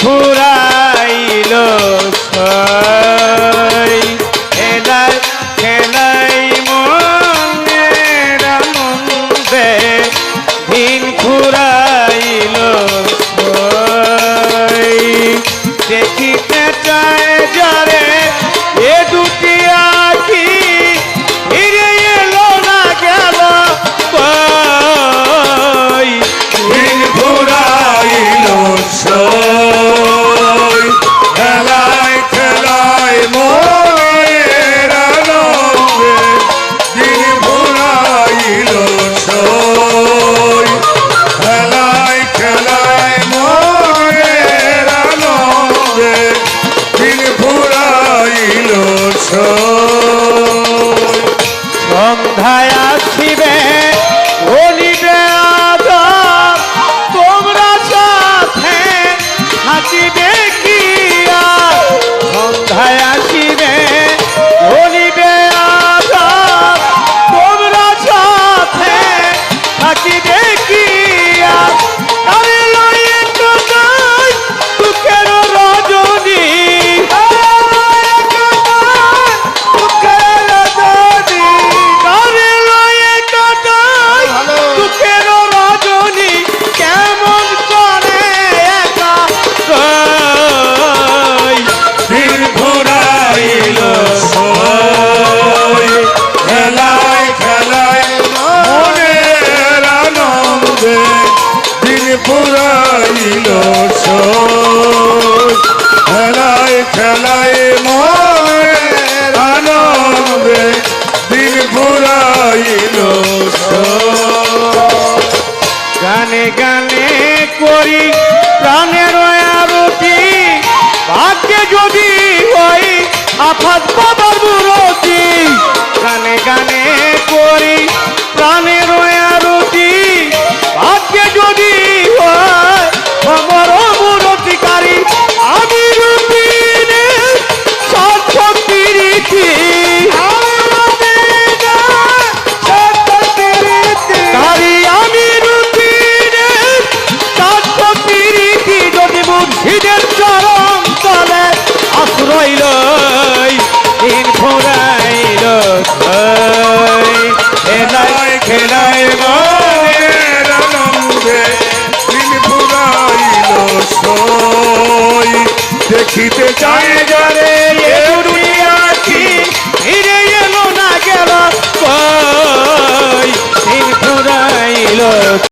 ফুরাইল সই খেলাই খেলাই মনের আনন্দে দিন ফুরাইল সই দেখিতে চায় যারে এ দুটি আখি ফিরে এলো না গেল কই দিন ফুরাইল সই খেলায় খেলায় মনের আনন্দে দিন ফুরাইল সই খেলায় খেলায় মনের আনন্দে দিন ফুরাইল সই সন্ধ্যায় আসিবে বলিবে আদর তোমরা সাথে থাকিবে কি আর সন্ধ্যায় আসিবে বলিবে আদর তোমরা সাথে থাকিবে কি আর আরে লয়ে কাটাই দুঃখের রজনী দুঃখের রজনী আরে লয়ে কাটাই দুঃখের রজনী কেমন করে একা কই দিন ফুরাইল সই খেলায় খেলায় মনের আনন্দে দিন ফুরাইল সই খেলায় খেলায় মনের আনন্দে দিন ফুরাইল সই গানে গানে করি প্রাণের আরতি ভাগ্যে যদি হই আফাত বাবার বুরতি গানে গানে করি প্রাণের আরতি ভাগ্যে যদি হয় আমার বুরতিকারী আমি রুটিনে সার্থক রীতি তারি আমি রুটিনে সার্থক রীতি যদি মুর্শিদের চরম তলে আশ্রয় লই দিন ফুরাইল খেলায় খেলায় মনের আনন্দে দিন ফুরাইল সই দেখিতে